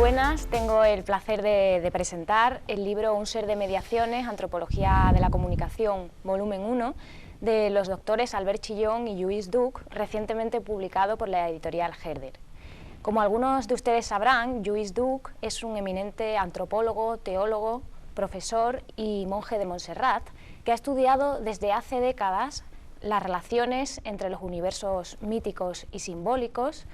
buenas, tengo el placer de presentar el libro Un ser de mediaciones, Antropología de la comunicación, volumen 1, de los doctores Albert Chillón y Lluís Duch, recientemente publicado por la editorial Herder. Como algunos de ustedes sabrán, Lluís Duch es un eminente antropólogo, teólogo, profesor y monje de Montserrat, que ha estudiado desde hace décadas las relaciones entre los universos míticos y simbólicos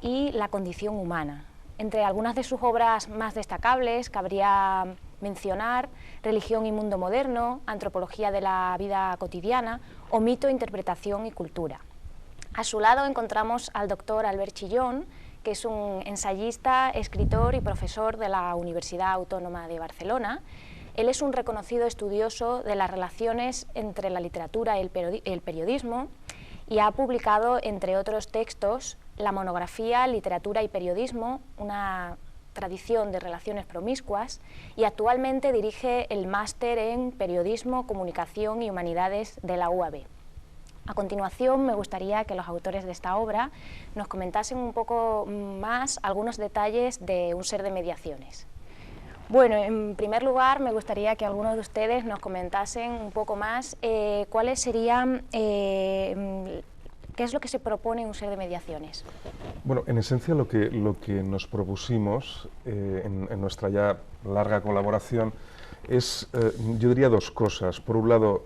y la condición humana. Entre algunas de sus obras más destacables cabría mencionar Religión y mundo moderno, Antropología de la vida cotidiana o Mito, interpretación y cultura. A su lado encontramos al doctor Albert Chillón, que es un ensayista, escritor y profesor de la Universidad Autónoma de Barcelona. Él es un reconocido estudioso de las relaciones entre la literatura y el periodismo y ha publicado, entre otros textos, la monografía Literatura y periodismo, una tradición de relaciones promiscuas, y actualmente dirige el máster en Periodismo, Comunicación y Humanidades de la UAB. A continuación, me gustaría que los autores de esta obra nos comentasen un poco más algunos detalles de Un ser de mediaciones. Bueno, en primer lugar, me gustaría que algunos de ustedes nos comentasen un poco más cuáles serían, qué es lo que se propone en Un ser de mediaciones. Bueno, en esencia lo que nos propusimos en nuestra ya larga colaboración es, yo diría, dos cosas. Por un lado,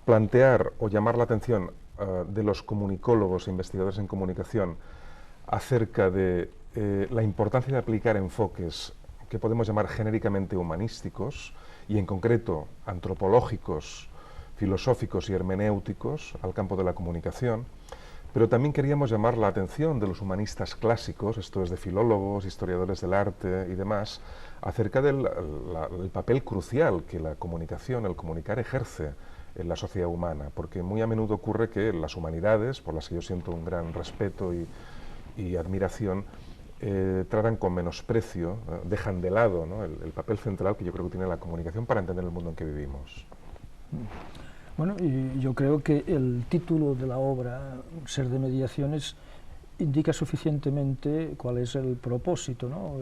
plantear o llamar la atención de los comunicólogos e investigadores en comunicación acerca de la importancia de aplicar enfoques que podemos llamar genéricamente humanísticos y en concreto antropológicos, filosóficos y hermenéuticos al campo de la comunicación, pero también queríamos llamar la atención de los humanistas clásicos, esto es de filólogos, historiadores del arte y demás, acerca del papel crucial que la comunicación, el comunicar, ejerce en la sociedad humana, porque muy a menudo ocurre que las humanidades, por las que yo siento un gran respeto y admiración, tratan con menosprecio, dejan de lado, ¿no?, el papel central que yo creo que tiene la comunicación para entender el mundo en que vivimos. Bueno, y yo creo que el título de la obra, Un ser de mediaciones, indica suficientemente cuál es el propósito, ¿no?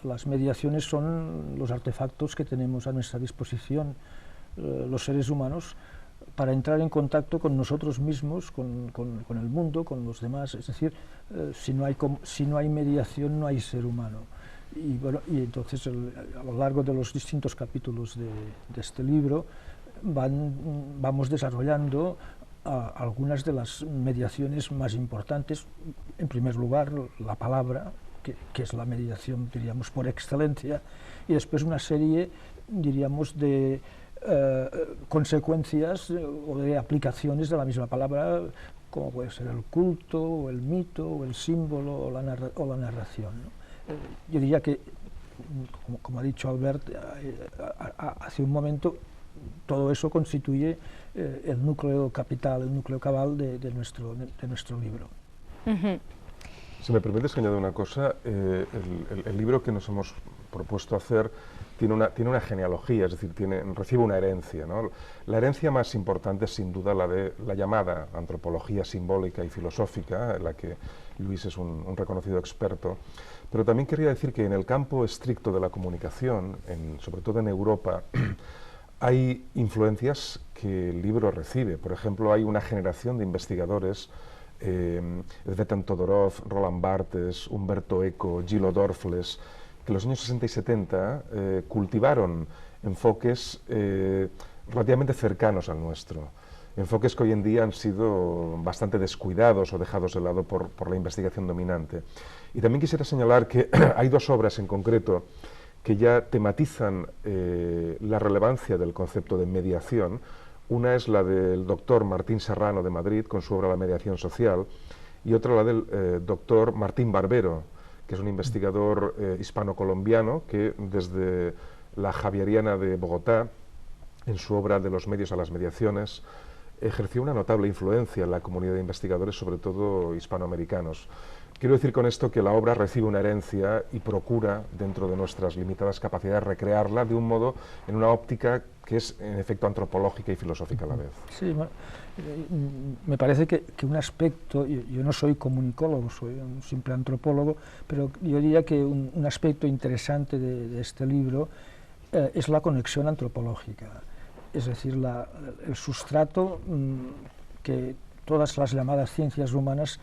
Las mediaciones son los artefactos que tenemos a nuestra disposición los seres humanos para entrar en contacto con nosotros mismos, con el mundo, con los demás. Es decir, si no hay mediación, no hay ser humano. Y, bueno, y entonces a lo largo de los distintos capítulos de este libro vamos desarrollando algunas de las mediaciones más importantes. En primer lugar, la palabra, que es la mediación, diríamos, por excelencia, y después una serie, diríamos, de consecuencias o de aplicaciones de la misma palabra, como puede ser el culto, o el mito, o el símbolo, o la narración, ¿no? Yo diría que, como ha dicho Albert hace un momento, todo eso constituye el núcleo capital, el núcleo cabal de nuestro libro. Si me permites que añada una cosa, el libro que nos hemos propuesto hacer tiene una genealogía, es decir, recibe una herencia, ¿no? La herencia más importante es sin duda la de la llamada antropología simbólica y filosófica, en la que Lluís es un reconocido experto, pero también quería decir que en el campo estricto de la comunicación, sobre todo en Europa, hay influencias que el libro recibe. Por ejemplo, hay una generación de investigadores, Zvetan Todorov, Roland Barthes, Umberto Eco, Gillo Dorfles, que en los años 60 y 70 cultivaron enfoques relativamente cercanos al nuestro, enfoques que hoy en día han sido bastante descuidados o dejados de lado por la investigación dominante. Y también quisiera señalar que hay dos obras en concreto que ya tematizan la relevancia del concepto de mediación. Una es la del doctor Martín Serrano de Madrid, con su obra La mediación social, y otra la del doctor Martín Barbero, que es un investigador hispano-colombiano que desde la Javeriana de Bogotá, en su obra De los medios a las mediaciones, ejerció una notable influencia en la comunidad de investigadores, sobre todo hispanoamericanos. Quiero decir con esto que la obra recibe una herencia y procura, dentro de nuestras limitadas capacidades, recrearla de un modo, en una óptica que es en efecto antropológica y filosófica a la vez. Sí, me parece que un aspecto, yo no soy comunicólogo, soy un simple antropólogo, pero yo diría que un aspecto interesante de este libro es la conexión antropológica, es decir, el sustrato que todas las llamadas ciencias humanas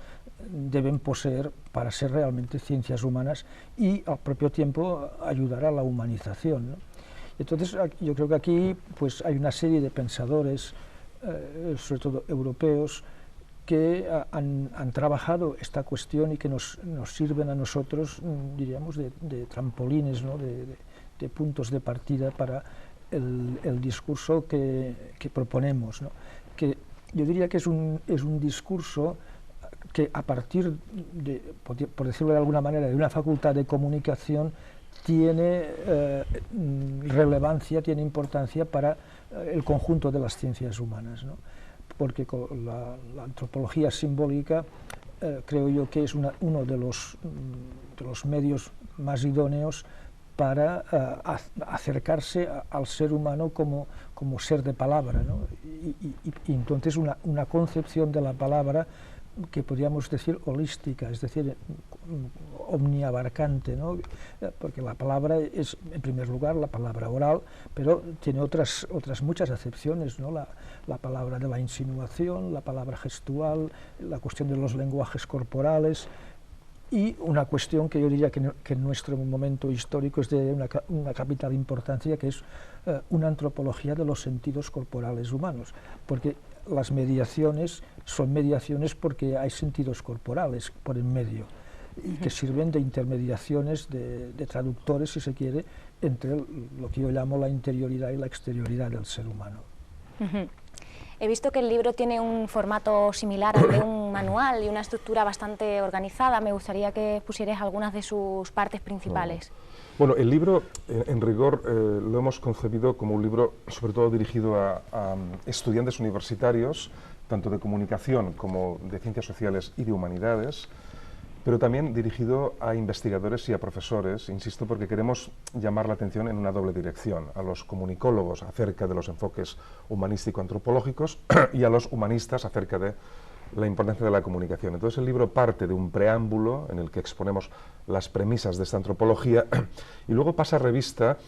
deben poseer para ser realmente ciencias humanas y al propio tiempo ayudar a la humanización, ¿no? Entonces yo creo que aquí pues hay una serie de pensadores, sobre todo europeos, que han trabajado esta cuestión y que nos sirven a nosotros, diríamos, de trampolines, ¿no? de puntos de partida para el discurso que proponemos, ¿no? Que yo diría que es un discurso que a partir de, por decirlo de alguna manera, de una facultad de comunicación tiene relevancia, tiene importancia para el conjunto de las ciencias humanas, ¿no? Porque la antropología simbólica creo yo que es uno de los medios más idóneos para acercarse al ser humano como ser de palabra, ¿no? Y entonces una concepción de la palabra que podríamos decir holística, es decir, omniabarcante, ¿no? Porque la palabra es, en primer lugar, la palabra oral, pero tiene otras muchas acepciones, ¿no? La palabra de la insinuación, la palabra gestual, la cuestión de los lenguajes corporales, y una cuestión que yo diría que en nuestro momento histórico es de una capital importancia, que es una antropología de los sentidos corporales humanos, porque las mediaciones son mediaciones porque hay sentidos corporales por en medio, y que sirven de intermediaciones, de traductores, si se quiere, entre lo que yo llamo la interioridad y la exterioridad del ser humano. He visto que el libro tiene un formato similar al de un manual y una estructura bastante organizada. Me gustaría que pusieras algunas de sus partes principales. Bueno, el libro, en rigor, lo hemos concebido como un libro sobre todo dirigido a estudiantes universitarios, tanto de comunicación como de ciencias sociales y de humanidades, pero también dirigido a investigadores y a profesores, insisto, porque queremos llamar la atención en una doble dirección, a los comunicólogos acerca de los enfoques humanístico-antropológicos y a los humanistas acerca de la importancia de la comunicación. Entonces el libro parte de un preámbulo en el que exponemos las premisas de esta antropología y luego pasa revista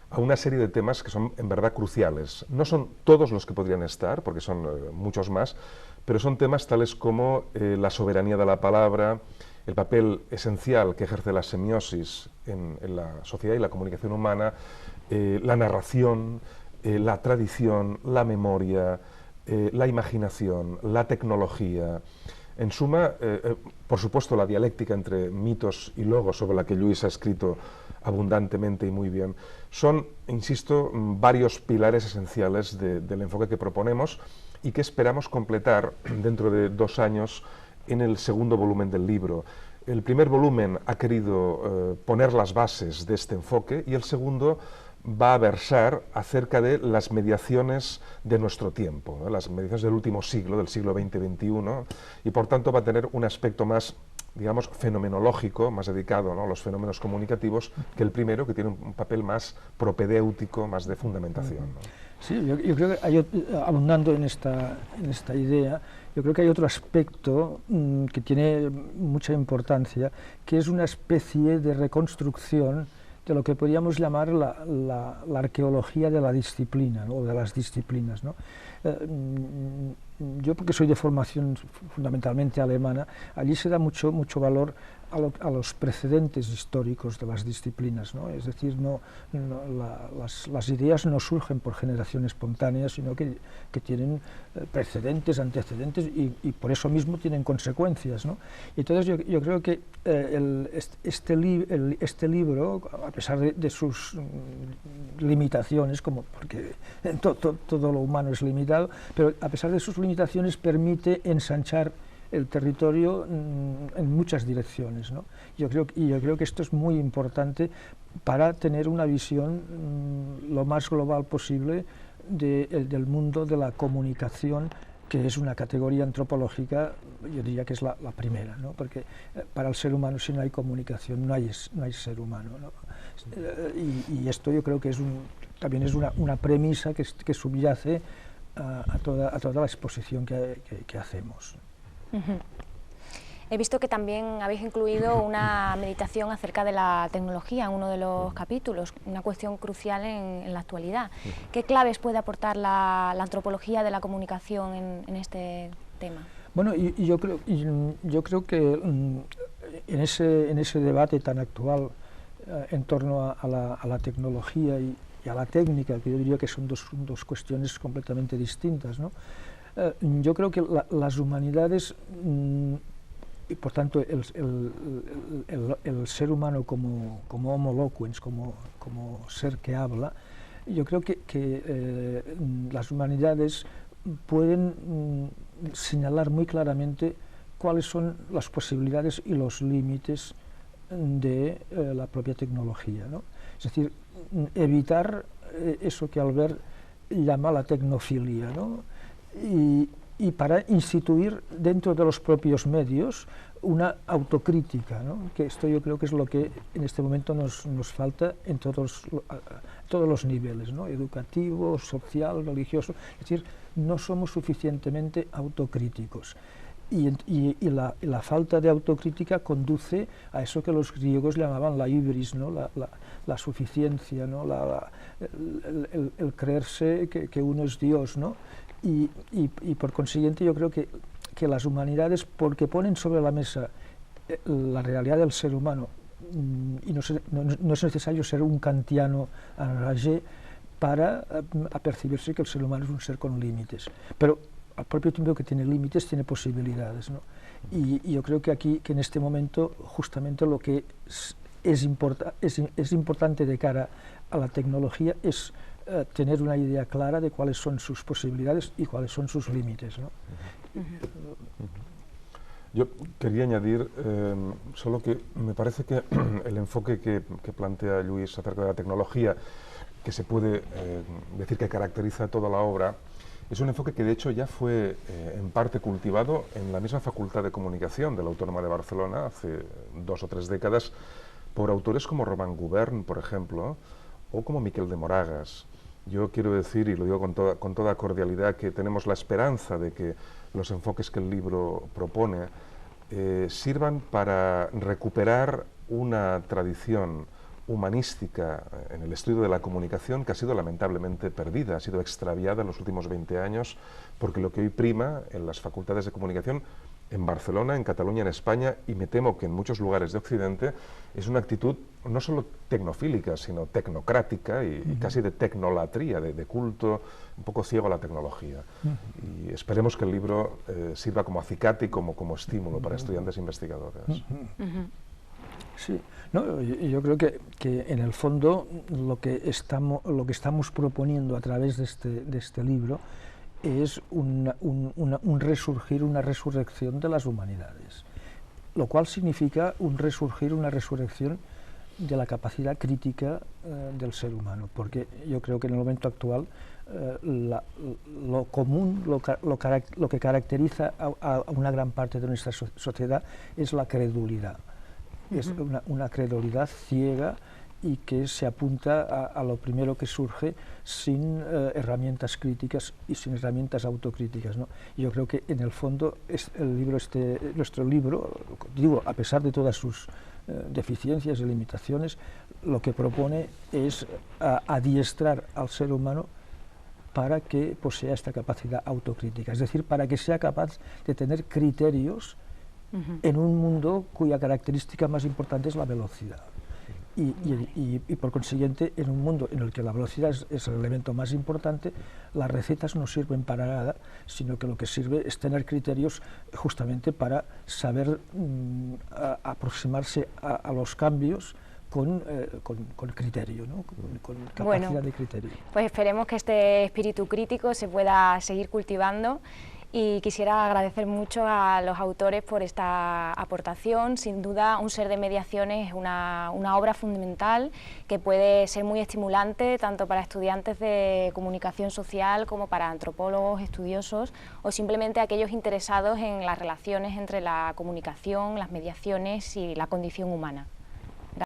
a una serie de temas que son en verdad cruciales. No son todos los que podrían estar, porque son muchos más, pero son temas tales como la soberanía de la palabra, el papel esencial que ejerce la semiosis en la sociedad y la comunicación humana, la narración, la tradición, la memoria, la imaginación, la tecnología. En suma, por supuesto, la dialéctica entre mitos y logos, sobre la que Lluís ha escrito abundantemente y muy bien, son, insisto, varios pilares esenciales del enfoque que proponemos y que esperamos completar dentro de 2 años en el segundo volumen del libro. El primer volumen ha querido poner las bases de este enfoque y el segundo va a versar acerca de las mediaciones de nuestro tiempo, ¿no? Las mediaciones del último siglo, del siglo XX-XXI, y por tanto va a tener un aspecto más, digamos, fenomenológico, más dedicado, ¿no?, a los fenómenos comunicativos, que el primero, que tiene un papel más propedéutico, más de fundamentación, ¿no? Sí, yo creo que abundando en esta idea, yo creo que hay otro aspecto que tiene mucha importancia, que es una especie de reconstrucción de lo que podríamos llamar la arqueología de la disciplina, ¿no?, o de las disciplinas, ¿no? Yo, porque soy de formación fundamentalmente alemana, allí se da mucho valor a los precedentes históricos de las disciplinas, ¿no? Es decir, las ideas no surgen por generación espontánea, sino que tienen precedentes, antecedentes y por eso mismo tienen consecuencias, ¿no? Y entonces yo creo que este libro, a pesar de sus limitaciones, porque todo lo humano es limitado, pero a pesar de sus limitaciones permite ensanchar el territorio en muchas direcciones, ¿no? Yo creo que esto es muy importante para tener una visión lo más global posible del mundo de la comunicación que es una categoría antropológica, yo diría que es la primera, ¿no? Porque para el ser humano, si no hay comunicación, no hay ser humano, ¿no? Y esto yo creo que también es una premisa que subyace a toda la exposición que hacemos. He visto que también habéis incluido una meditación acerca de la tecnología en uno de los capítulos, una cuestión crucial en la actualidad. ¿Qué claves puede aportar la antropología de la comunicación en este tema? Bueno, yo creo que en ese debate tan actual en torno a la tecnología y a la técnica, que yo diría que son dos cuestiones completamente distintas, ¿no? Yo creo que las humanidades, y por tanto el ser humano como homo loquens, como ser que habla, yo creo que las humanidades pueden señalar muy claramente cuáles son las posibilidades y los límites de la propia tecnología, ¿no? Es decir, evitar eso que Albert llama la tecnofilia, ¿no? Y para instituir dentro de los propios medios una autocrítica, ¿no? Que esto yo creo que es lo que en este momento nos falta en todos los niveles, ¿no? Educativo, social, religioso. Es decir, no somos suficientemente autocríticos. Y la falta de autocrítica conduce a eso que los griegos llamaban la hybris, ¿no? La suficiencia, ¿no? El creerse que uno es Dios, ¿no? Y por consiguiente yo creo que las humanidades, porque ponen sobre la mesa la realidad del ser humano, y no es necesario ser un kantiano enragé para apercibirse que el ser humano es un ser con límites, pero al propio tiempo que tiene límites tiene posibilidades, ¿no? Y yo creo que aquí, que en este momento, justamente lo que es importante de cara a la tecnología es tener una idea clara de cuáles son sus posibilidades y cuáles son sus límites, ¿no? Yo quería añadir solo que me parece que el enfoque que plantea Lluís acerca de la tecnología, que se puede decir que caracteriza toda la obra, es un enfoque que de hecho ya fue en parte cultivado en la misma Facultad de Comunicación de la Autónoma de Barcelona hace 2 o 3 décadas por autores como Román Gubern, por ejemplo, o como Miquel de Moragas. Yo quiero decir, y lo digo con toda cordialidad, que tenemos la esperanza de que los enfoques que el libro propone sirvan para recuperar una tradición humanística en el estudio de la comunicación que ha sido lamentablemente perdida, ha sido extraviada en los últimos 20 años, porque lo que hoy prima en las facultades de comunicación en Barcelona, en Cataluña, en España, y me temo que en muchos lugares de Occidente, es una actitud no solo tecnofílica, sino tecnocrática y casi de tecnolatría, de culto un poco ciego a la tecnología. Y esperemos que el libro sirva como acicate y como estímulo para estudiantes e investigadores. Sí, no, yo creo que en el fondo lo que estamos proponiendo a través de este libro es un resurgir, una resurrección de las humanidades, lo cual significa un resurgir, una resurrección de la capacidad crítica del ser humano, porque yo creo que en el momento actual lo común, lo que caracteriza a una gran parte de nuestra sociedad es la credulidad. Es una credulidad ciega y que se apunta a lo primero que surge sin herramientas críticas y sin herramientas autocríticas, ¿no? Yo creo que en el fondo nuestro libro, digo, a pesar de todas sus deficiencias y limitaciones, lo que propone es adiestrar al ser humano para que posea esta capacidad autocrítica, es decir, para que sea capaz de tener criterios en un mundo cuya característica más importante es la velocidad. Y por consiguiente, en un mundo en el que la velocidad es el elemento más importante, las recetas no sirven para nada, sino que lo que sirve es tener criterios justamente para saber aproximarse a los cambios con criterio, ¿no? con capacidad de criterio. Pues esperemos que este espíritu crítico se pueda seguir cultivando y quisiera agradecer mucho a los autores por esta aportación. Sin duda, Un ser de mediaciones es una obra fundamental que puede ser muy estimulante tanto para estudiantes de comunicación social como para antropólogos, estudiosos o simplemente aquellos interesados en las relaciones entre la comunicación, las mediaciones y la condición humana.